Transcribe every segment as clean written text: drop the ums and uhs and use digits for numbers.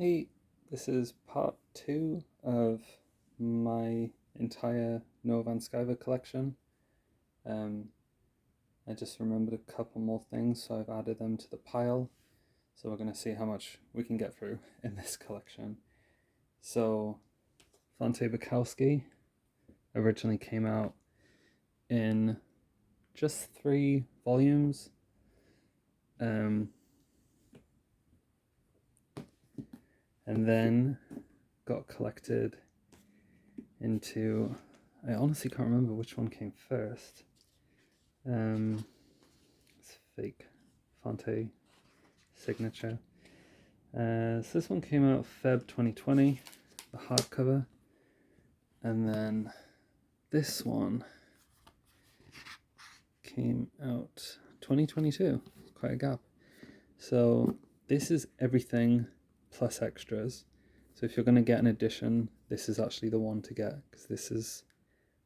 Hey, this is part two of my entire Noah Van Sciver collection. Um, I just remembered a couple more things, so I've added them to the pile. So we're going to see how much we can get through in this collection. So, Fonte Bukowski originally came out in just 3 volumes. And then got collected into, I honestly can't remember which one came first. It's fake Fonte signature. So this one came out Feb 2020, the hardcover, and then this one came out 2022. Quite a gap. So this is everything plus extras. So if you're going to get an edition, this is actually the one to get, because this has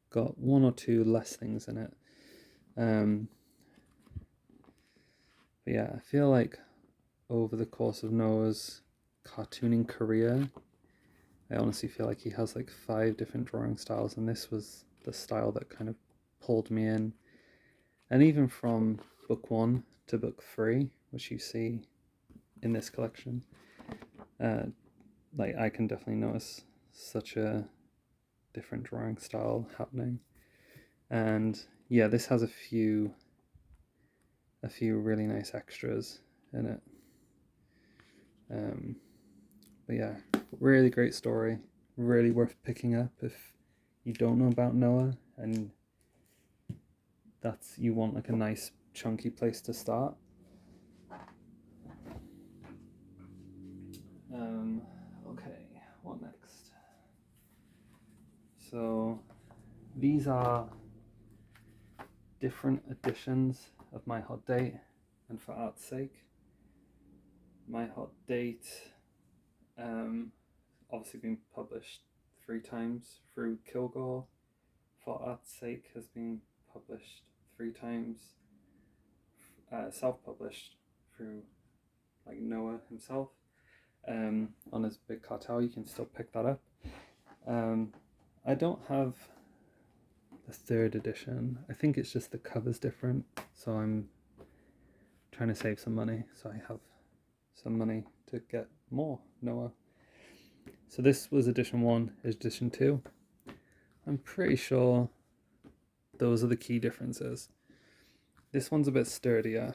got 1 or 2 less things in it. But yeah, I feel like over the course of Noah's cartooning career, I honestly feel like he has like 5 different drawing styles, and this was the style that kind of pulled me in. And even from book 1 to book 3, which you see in this collection, like I can definitely notice such a different drawing style happening. And yeah, this has a few really nice extras in it. But yeah, really great story, really worth picking up if you don't know about Noah and you want like a nice chunky place to start. Okay, what next? So these are different editions of My Hot Date, and for art's sake, My Hot Date obviously been published 3 times through Kilgore. For Art's Sake has been published 3 times, self-published through like Noah himself. On his big cartel, you can still pick that up. I don't have the 3rd edition. I think it's just the cover's different, so I'm trying to save some money, so I have some money to get more Noah. So this was edition 1, edition 2. I'm pretty sure those are the key differences. This one's a bit sturdier.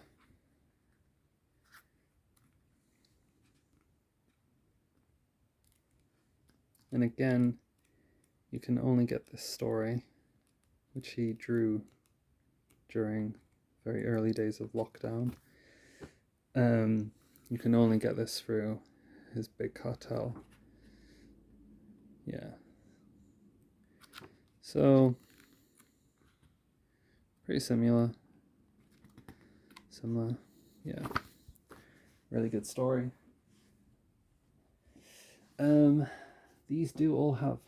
And again, you can only get this story, which he drew during very early days of lockdown. You can only get this through his big cartel. Yeah. So, pretty similar. Yeah. Really good story. These do all have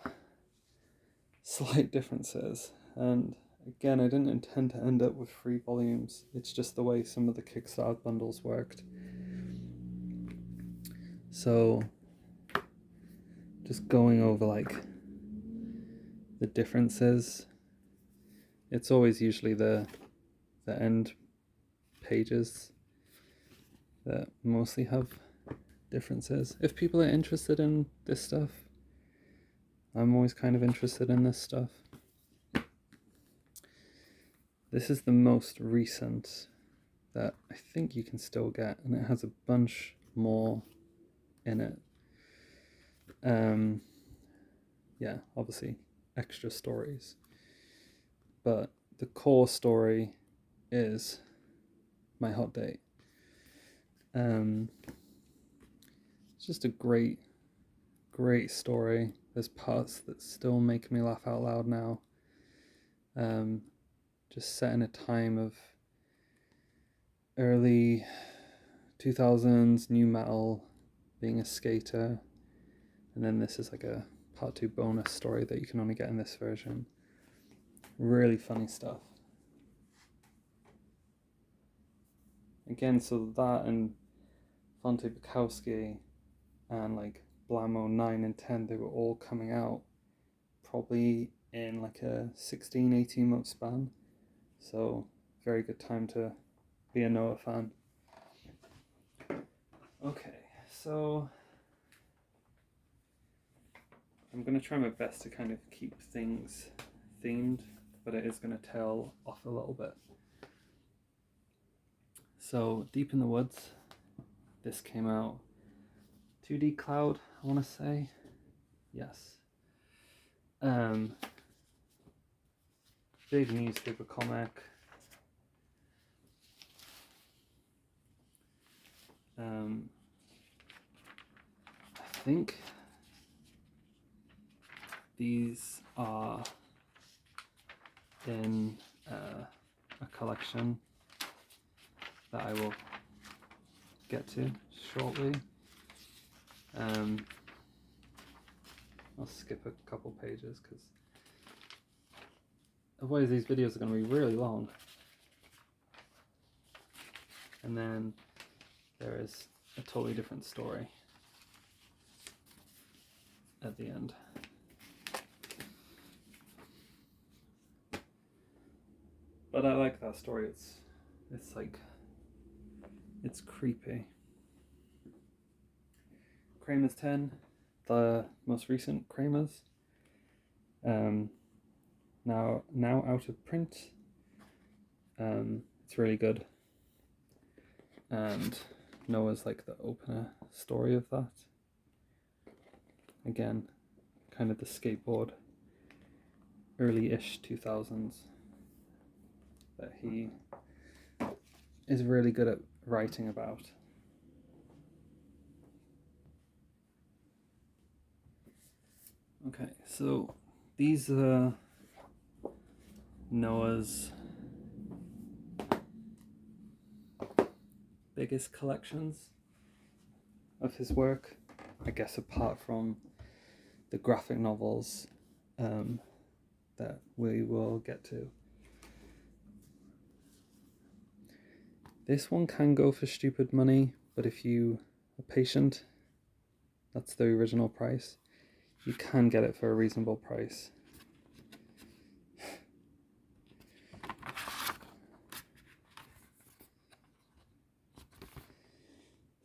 slight differences, and again, I didn't intend to end up with 3 volumes. It's just the way some of the Kickstarter bundles worked. So, just going over like the differences, it's always usually the end pages that mostly have differences. If people are interested in this stuff, I'm always kind of interested in this stuff. This is the most recent that I think you can still get, and it has a bunch more in it. Yeah, obviously extra stories, but the core story is My Hot Date. It's just a great story. There's parts that still make me laugh out loud now. Just set in a time of early 2000s new metal, being a skater, and then this is like a part 2 bonus story that you can only get in this version. Really funny stuff. Again, so that and Fonte Bukowski, and like Blamo 9 and 10, they were all coming out probably in like a 16-18 month span. So very good time to be a Noah fan. Okay, so I'm going to try my best to kind of keep things themed, but it is going to tail off a little bit. So Deep in the Woods, this came out 2D Cloud, I want to say. Yes. Big newspaper comic. I think these are in a collection that I will get to shortly. I'll skip a couple pages because otherwise these videos are going to be really long. And then there is a totally different story at the end. But I like that story. It's like, it's creepy. Kramer's 10, the most recent Kramer's, now out of print. It's really good, and Noah's like the opener story of that. Again, kind of the skateboard, early-ish 2000s that he is really good at writing about. Okay, so these are Noah's biggest collections of his work, I guess, apart from the graphic novels that we will get to. This one can go for stupid money, but if you are patient, that's the original price, you can get it for a reasonable price.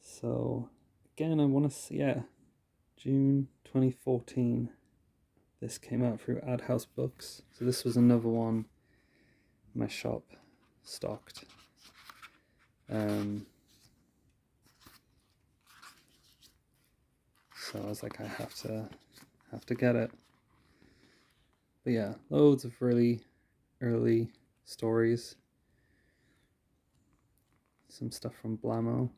So again, I want to see, June 2014. This came out through Ad House Books. So this was another one my shop stocked. So I was like, I have to get it. But yeah, loads of really early stories. Some stuff from Blamo.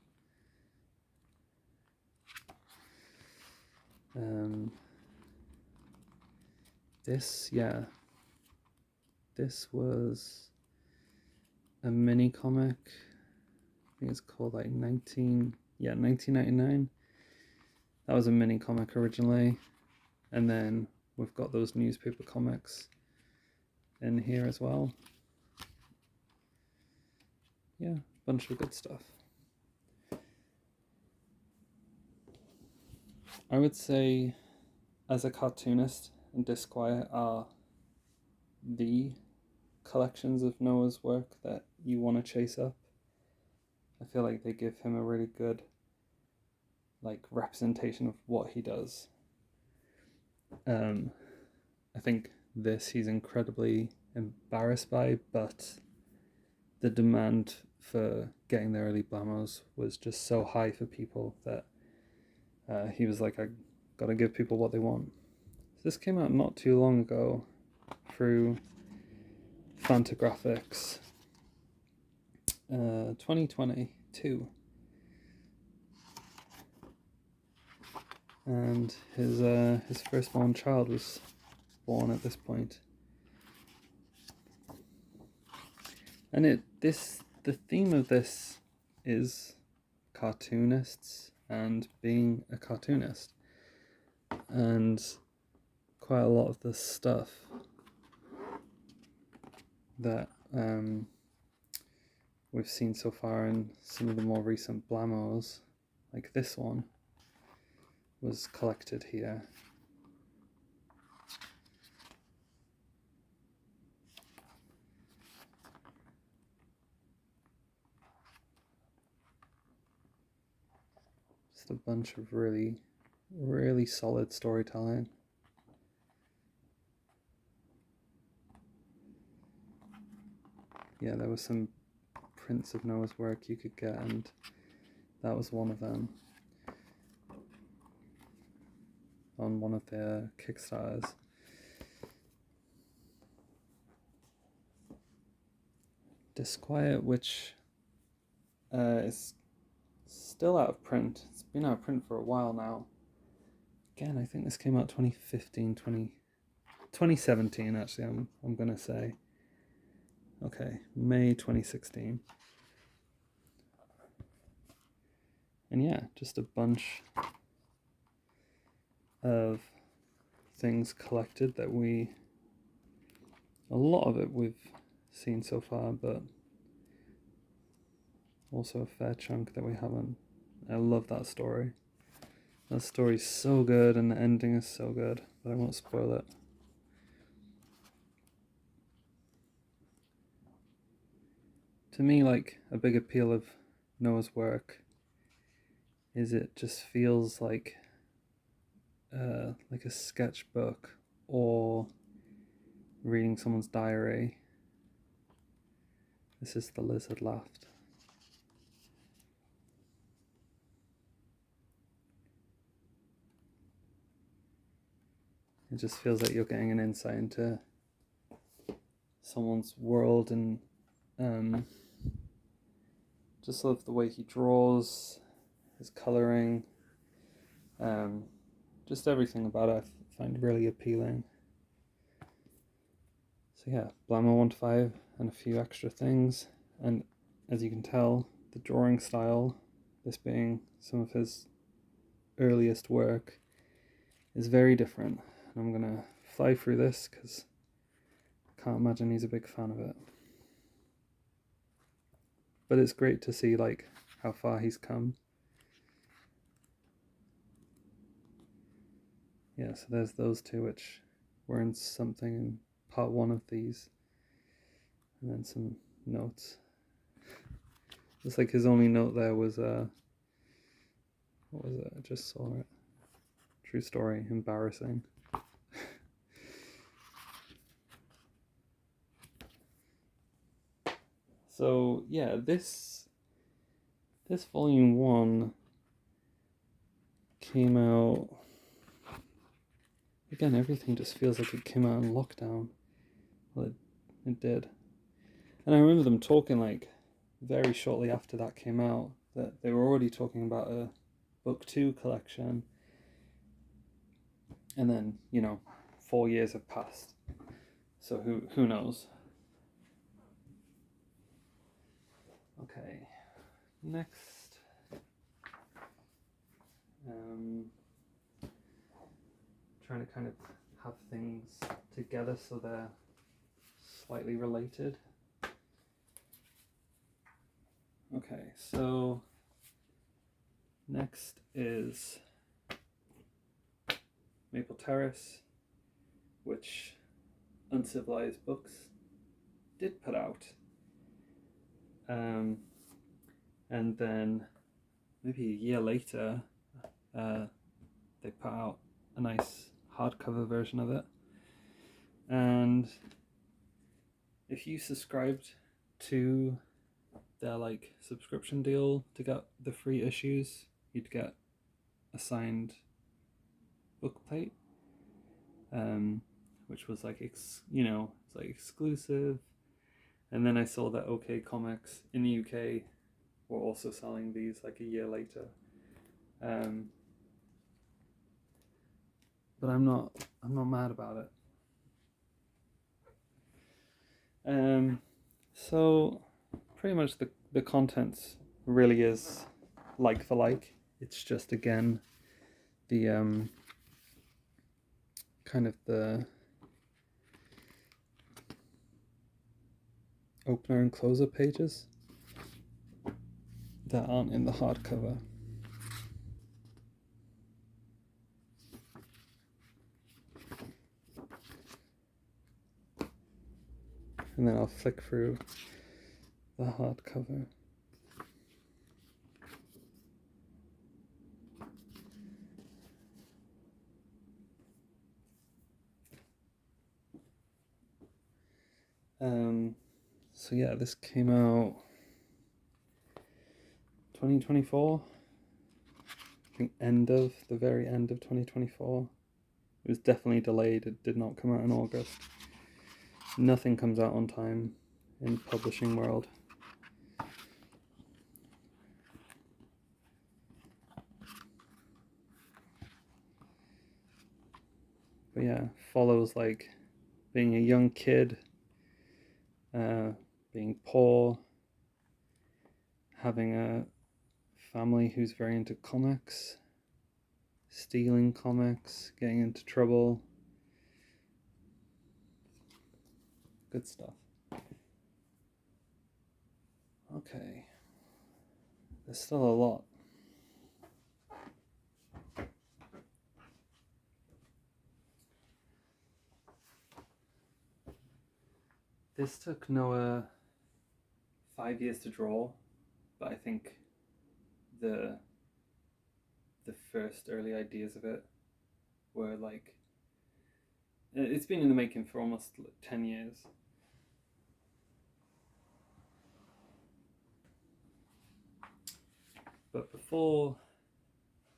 This was a mini comic. I think it's called like 1999. That was a mini comic originally, and then we've got those newspaper comics in here as well. Yeah, bunch of good stuff. I would say, as a cartoonist, and Disquiet are the collections of Noah's work that you want to chase up. I feel like they give him a really good like representation of what he does. I think he's incredibly embarrassed by, but the demand for getting the early Blamos was just so high for people that he was like, I gotta give people what they want. So this came out not too long ago through Fantagraphics, 2022. And his firstborn child was born at this point. And the theme of this is cartoonists and being a cartoonist. And quite a lot of the stuff that we've seen so far in some of the more recent Blamos, like this one, was collected here. Just a bunch of really, really solid storytelling. Yeah, there was some prints of Noah's work you could get, and that was one of them on one of their Kickstarters. Disquiet, which is still out of print. It's been out of print for a while now. Again, I think this came out 2017 actually, I'm gonna say. Okay, May 2016. And yeah, just a bunch of things collected that a lot of it we've seen so far, but also a fair chunk that we haven't. I love that story. That story's so good and the ending is so good, but I won't spoil it. To me, like, a big appeal of Noah's work is it just feels like a sketchbook or reading someone's diary. This is The Lizard Laughed. It just feels like you're getting an insight into someone's world, and just love the way he draws, his colouring, just everything about it I find really appealing. So yeah, Blammo 1-5 and a few extra things, and as you can tell, the drawing style, this being some of his earliest work, is very different. And I'm gonna fly through this because I can't imagine he's a big fan of it. But it's great to see like how far he's come. Yeah, so there's those two which were in something in part 1 of these. And then some notes. Looks like his only note there was what was it? I just saw it. True story, embarrassing. So yeah, this volume 1 came out. Again, everything just feels like it came out in lockdown. Well, it did. And I remember them talking like very shortly after that came out that they were already talking about a book 2 collection. And then, 4 years have passed. So who knows? Okay, next. Trying to kind of have things together so they're slightly related. Okay, so next is Maple Terrace, which Uncivilized Books did put out. And then maybe a year later, they put out a nice hardcover version of it. And if you subscribed to their like subscription deal to get the free issues, you'd get a signed book plate, which was like it's like exclusive. And then I saw that OK Comics in the UK were also selling these like a year later. But I'm not mad about it. So pretty much the contents really is like for like. It's just again the kind of the opener and closer pages that aren't in the hardcover. and then I'll flick through the hardcover. So yeah, this came out 2024. I think the very end of 2024. It was definitely delayed. It did not come out in August. Nothing comes out on time in the publishing world. But yeah, follows like being a young kid, being poor, having a family who's very into comics, stealing comics, getting into trouble. Good stuff. Okay. There's still a lot. This took Noah 5 years to draw, but I think the first early ideas of it were like, it's been in the making for almost 10 years. But before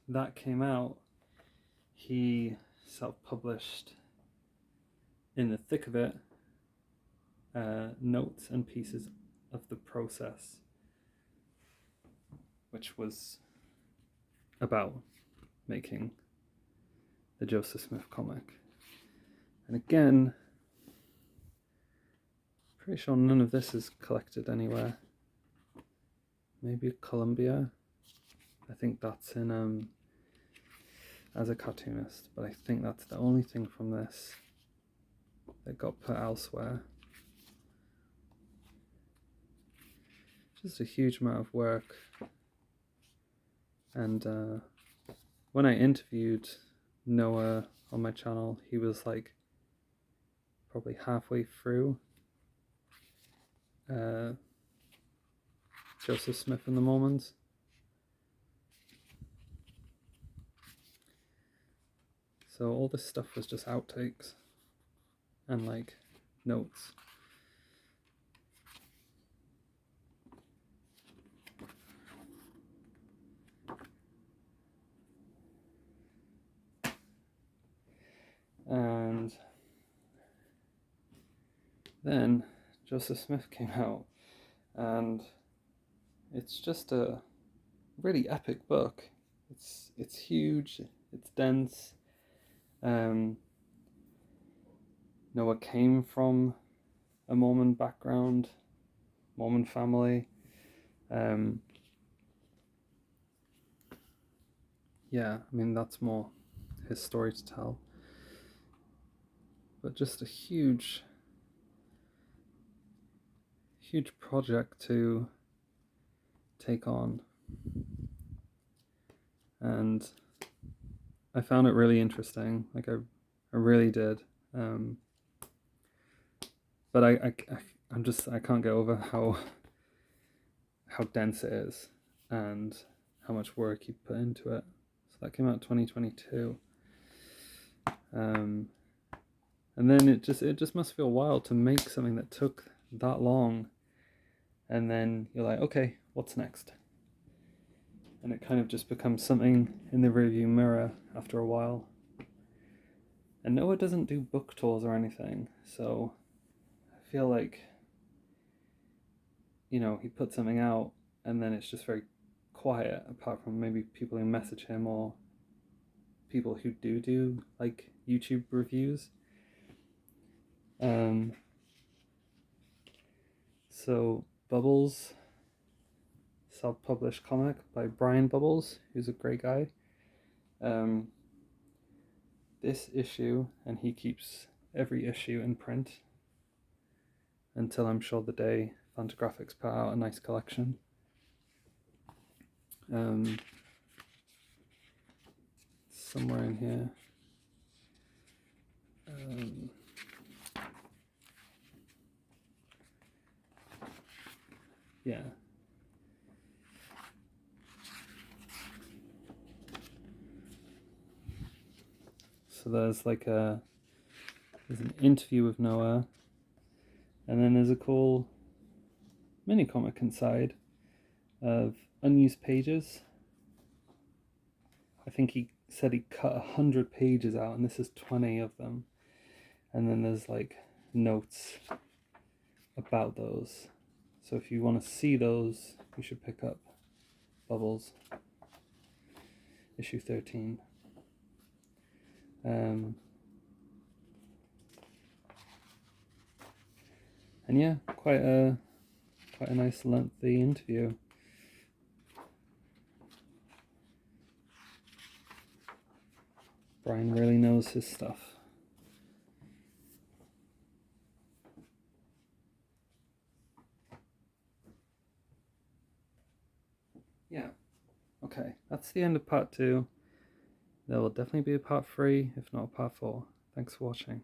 that came out, he self-published, in the thick of it, notes and pieces of the process, which was about making the Joseph Smith comic. And again, pretty sure none of this is collected anywhere. Maybe Columbia. I think that's in as a cartoonist, but I think that's the only thing from this that got put elsewhere. Just a huge amount of work. And when I interviewed Noah on my channel, he was like probably halfway through Joseph Smith and the Mormons. So all this stuff was just outtakes and like notes. And then Joseph Smith came out, and it's just a really epic book. It's huge, it's dense. Noah came from a Mormon background, Mormon family. Yeah, I mean, that's more his story to tell. But just a huge project to take on. And I found it really interesting. Like I really did. But I can't get over how dense it is and how much work he put into it. So that came out 2022. And then it just must feel wild to make something that took that long, and then you're like, okay, what's next? And it kind of just becomes something in the rearview mirror after a while. And Noah doesn't do book tours or anything, so I feel like, you know, he puts something out and then it's just very quiet, apart from maybe people who message him or people who do like YouTube reviews. So Bubbles, self-published comic by Brian Bubbles, who's a great guy. This issue, and he keeps every issue in print until, I'm sure, the day Fantagraphics put out a nice collection. Somewhere in here. yeah. So there's like there's an interview with Noah, and then there's a cool mini comic inside of unused pages. I think he said he cut 100 pages out, and this is 20 of them. And then there's like notes about those. So if you want to see those, you should pick up Bubbles, issue 13. And yeah, quite a nice lengthy interview. Brian really knows his stuff. Yeah. Okay, that's the end of part 2. There will definitely be a part 3, if not a part 4. Thanks for watching.